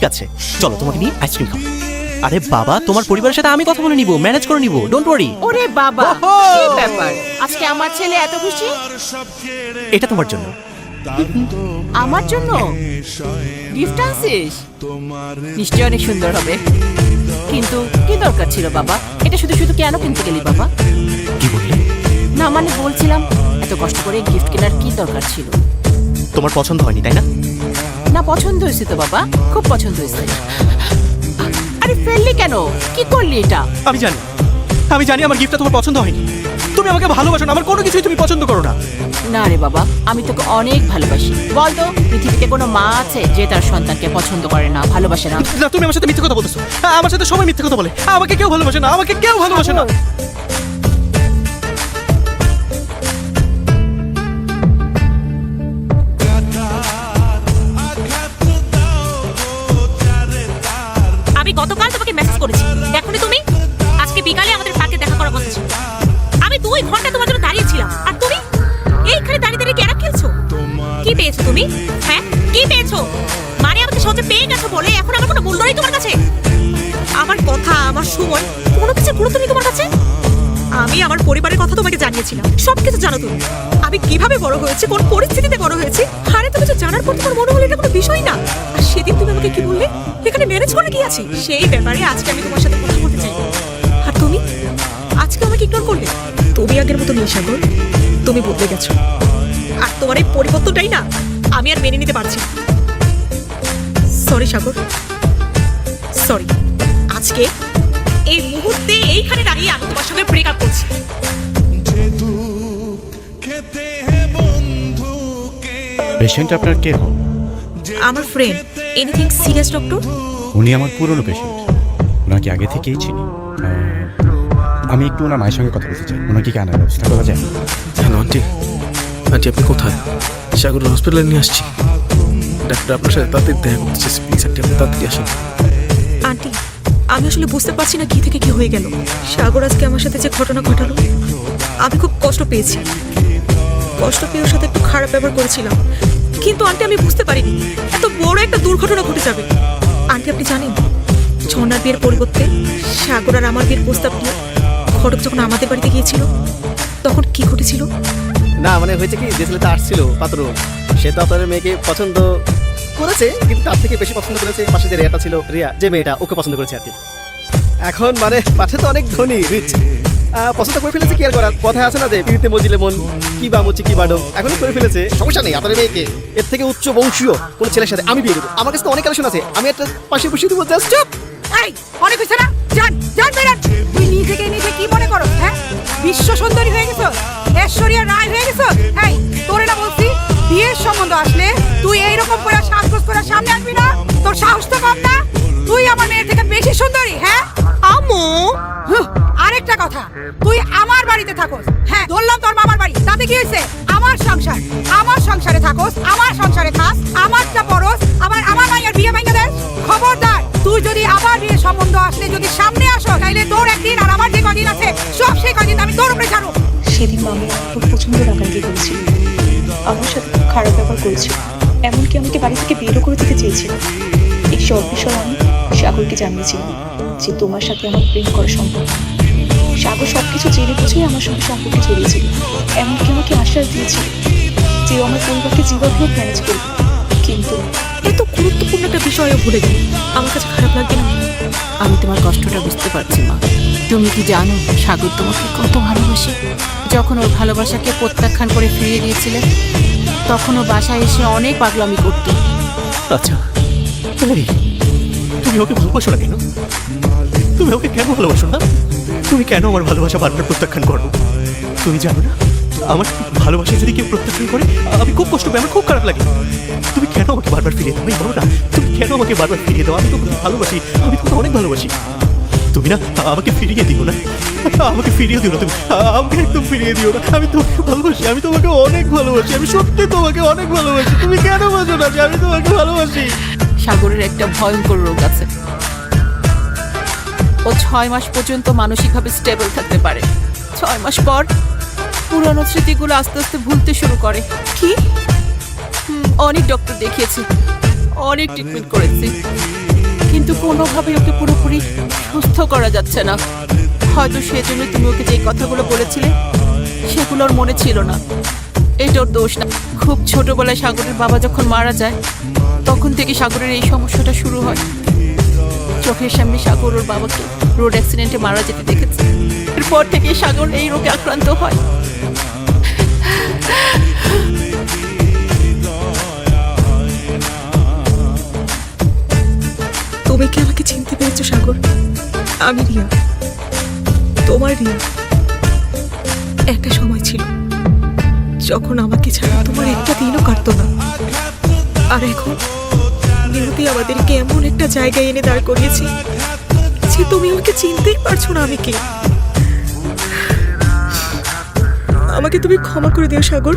ঠিক আছে, চলো তোমাকে নিয়ে আইসক্রিম খাবো। আরে বাবা, তোমার পরিবারের সাথে আমি কথা বলে নিব, ম্যানেজ করে নিব, ডোন্ট ওয়ারি। ওরে বাবা, কি ব্যাপার আজকে আমার ছেলে এত খুশি? এটা তোমার জন্য। আমার জন্য গিফট আনছিস? নিশ্চয় অনেক সুন্দর হবে, কিন্তু কি দরকার ছিল বাবা? এটা শুধু শুধু কেন কিনতে গেলি বাবা? কি বললে? না মানে বলছিলাম এত কষ্ট করে গিফট কেনার কি দরকার ছিল? তোমার পছন্দ হয়নি তাই না? না পছন্দ হয়েছে তো বাবা, খুব পছন্দ হয়েছে। আরে ফেললি কেন? কি করলি এটা? আমি জানি আমার গিফটটা তোমার পছন্দ হয়নি। তুমি আমাকে ভালোবাসো না, আমার কোনো কিছুই তুমি পছন্দ করো না। না রে বাবা, আমি তোকে অনেক ভালোবাসি। বল তো, পৃথিবীতে কোনো মা আছে যে তার সন্তানকে পছন্দ করে না, ভালোবাসে না? না, তুমি আমার সাথে মিথ্যে কথা বলতেছো। আমার সাথে সবাই মিথ্যে কথা বলে। আমাকে কেউ ভালোবাসে না, আমাকে কেউ ভালোবাসে না। আমি গতকাল তোমাকে মেসেজ করেছি, দেখোনি তুমি? আজকে বিকালে আমাদের পার্কে দেখা করা কথা ছিল। আমি 2 ঘন্টা তোমার জন্য দাঁড়িয়েছিলাম, আর তুমি এইখানে দাঁড়িয়ে দাঁড়িয়ে ক্যারাম খেলছো। কি পেয়েছো তুমি? হ্যাঁ, কি পেয়েছো? মানে আমাকে সহজে পেয়ে গেছো বলে এখন আমার কোনো মূল্য নেই তোমার কাছে? আমার কথা, আমার সময়, কোনো কিছু গুরুত্ব নেই তোমার কাছে? আমি আমার পরিবারের কথা তোমাকে জানিয়েছিলাম, সবকিছু জানো তুমি। আমি কিভাবে বড় হয়েছি, কোন পরিস্থিতিতে বড় হয়েছি, আরে তুমি তো জানার পর তোমার মনে হলো এটা কোনো বিষয় না। আর সেদিন তুমি আমাকে কি বললে, এখানে ম্যানেজ করে কি আছে, সেই ব্যাপারে আজকে আমি তোমার সাথে কথা বলতে চাই। আর তুমি আজকে আমাকে ইগনোর করলে। তুমি আগের মতো নেই সাগর, তুমি বদলে গেছো। আর তোমার এই পরিবর্তনটাই না আমি আর মেনে নিতে পারছি না। সরি সাগর, সরি। আজকে এই মুহূর্তে এইখানে দাঁড়িয়ে আমি তোমার সঙ্গে ব্রেকআপ করছি। পেশেন্ট আপনার কে হন? আমার ফ্রেন্ড। Anything serious doctor? উনি আমার পুরনো পেশেন্ট, ওনাকে আগে থেকেই চিনি। আমি একটু ওনার মায়ের সঙ্গে কথা বলতে চাই। ওনাকে কি আনার ব্যবস্থা করা যায়? হ্যালো আন্টি, আন্টি আপনি কোথায়? সাগর হসপিটালে নিয়ে আসছি। ডাক্তার আপনার সাথে তাড়াতাড়ি দেখা করতে চাইছে, প্লিজ আন্টি আপনি তাড়াতাড়ি আসুন। আন্টি, আমি আসলে বুঝতে পারছি না কি থেকে কি হয়ে গেল। সাগর আজকে আমার সাথে যে ঘটনা ঘটালো, আমি খুব কষ্ট পেয়েছি। কষ্ট পেয়ে ওর সাথে একটু খারাপ ব্যবহার করেছিলাম, কিন্তু আন্টি আমি বুঝতে পারিনি এত বড় একটা দুর্ঘটনা ঘটে যাবে। আন্টি আপনি জানেন, ঝর্ণার বিয়ের পরিবর্তে সাগর আর আমার বিয়ের প্রস্তাব নিয়ে ঘটক যখন আমাদের বাড়িতে গিয়েছিল তখন কি ঘটেছিল? না মানে হয়েছে কি, যে ছেলেটা আসছিল পাত্র, সে তো আপনাদের মেয়েকে পছন্দ করেছে, কিন্তু তার থেকে বেশি পছন্দ করেছে পাশে যে রিয়াটা ছিল, রিয়া যে মেয়েটা, ওকে পছন্দ করেছে আর কি। এখন মানে পাশে তো অনেক ধনী রিচ, পছন্দ করে ফেলেছে। কি আর করার, কথা আছে না যে পিড়িতে মজিলে মন, কি বা মুচি কি বাডো, এখনই করে ফেলেছে। সমস্যা নেই, আপনাদের মেয়েকে এর থেকে উচ্চ বংশীয় কোন ছেলের সাথে আমি বিয়ে দেবো। আমার কাছে তো অনেক কালেকশন আছে, আমি একটা পাশে বসিয়ে দেবো। জাস্ট চুপ। এই অনেক হয়েছে না, জান জান বেরান। তুই নিজে কি মনে করো? হ্যাঁ, বিশ্ব সুন্দরী হয়ে গেছো, ঐশ্বরিয়া রায় হয়ে গেছো। এই তোরে না বলছি, বিয়ের সম্বন্ধ আসলে তুই এইরকম করে সাজগোজ করে সামনে আসবি না? তোর সাহস তো কম না? তুই আমার মেয়ের থেকে বেশি সুন্দরী। হ্যাঁ আম্মু, আরেকটা কথা, তুই আমার বাড়িতে থাকোস। হ্যাঁ ধরলাম তোর মামার বাড়ি, তাতে কি হয়েছে? আমার সংসার, আমার সংসারে থাকোস, আমার সংসারে থাক, আমারটা পরস, আবার আমার মায়ের বিয়ে ভাঙা দেয়। খবরদার, তুই যদি আবার বিয়ে সম্বন্ধ আসলে যদি সামনে আসো, তাইলে তোর একদিন আর আমার যে কদিন আছে সব সেই কদিন আমি তোর উপরে ছাড়ো। সেদিন মামা খুব প্রচন্ড রাগারাগি করেছিল, আমার সাথে খুব খারাপ ব্যবহার করেছিল, এমনকি আমাকে বাড়ি থেকে বেরও করে দিতে চেয়েছিল। এই সব বিষয় আমি সাগরকে জানিয়েছিলাম যে তোমার সাথে আমার প্রেম করা সম্ভব। সাগর সবকিছু জেনে বুঝেই আমার সঙ্গে সম্পর্কে জড়িয়েছিল, এমনকি আমাকে আশ্বাস দিয়েছিল যে আমার পরিবারকে যেভাবে ম্যানেজ করবে। কিন্তু এত গুরুত্বপূর্ণ একটা বিষয়ও ভুলে গেল। আমার কাছে খারাপ লাগবে না? আমি তোমার কষ্টটা বুঝতে পারছি মা। তুমি কি জানো সাগর তোমাকে কত ভালোবাসে? যখন ওর ভালোবাসাকে প্রত্যাখ্যান করে ফিরিয়ে দিয়েছিলে, তখন ও বাসায় এসে অনেক পাগলামি করত। আচ্ছা, তুমি ওকে ভালোবাসো না কেন? তুমি ওকে কেন ভালোবাসো না? তুমি কেন আমার ভালোবাসা বারবার প্রত্যাখ্যান করো? তুমি জানো না, আমার ভালোবাসা যদি কেউ প্রত্যাখ্যান করে আমি খুব কষ্ট পাই, আমার খুব খারাপ লাগে। তুমি কেন আমাকে বারবার ফিরিয়ে দাও? আমি বলো না, তুমি কেন আমাকে বারবার ফিরিয়ে দাও? আমি তো ভালোবাসি, আমি তোমাকে অনেক ভালোবাসি। তুমি না আমাকে ফিরিয়ে দিও না, আমাকে ফিরিয়ে দিও না, তুমি আমাকে একদম ফিরিয়ে দিও না। আমি তোমাকে ভালোবাসি, আমি তোমাকে অনেক ভালোবাসি, আমি সত্যি তোমাকে অনেক ভালোবাসি। তুমি কেন বোঝো না যে আমি তোমাকে ভালোবাসি? সাগরের একটা ভয়ঙ্কর রোগ আছে, ও 6 মাস পর্যন্ত মানসিকভাবে স্টেবল থাকতে পারে। 6 মাস পর পুরনো স্মৃতিগুলো আস্তে আস্তে ভুলতে শুরু করে। কি? অনেক ডক্টর দেখিয়েছি, অনেক ট্রিটমেন্ট করেছি, কোনোভাবেই ওকে পুরোপুরি সুস্থ করা যাচ্ছে না। হয়তো সেজন্য তুমি ওকে যে কথাগুলো বলেছিলে সেগুলো ওর মনে ছিল না। এটা ওর দোষ না। খুব ছোটবেলায় সাগরের বাবা যখন মারা যায় তখন থেকে সাগরের এই সমস্যাটা শুরু হয়। চোখের সামনে সাগর ওর বাবাকে রোড অ্যাক্সিডেন্টে মারা যেতে দেখেছে। এরপর থেকে সাগর এই রোগে আক্রান্ত হয়। তুমি কি আমাকে চিনতে পেরেছো সাগর? আমি রিয়া, তোমার রিয়া। একটা সময় ছিল যখন আমাকে ছাড়া তোমার একটা দিনও কাটতো না, আর এখন নিয়তি আমাদেরকে এমন একটা জায়গায় এনে দাঁড় করিয়েছে যে তুমি আমাকে চিনতেই পারছো না আমি কে। আমাকে তুমি ক্ষমা করে দিও সাগর।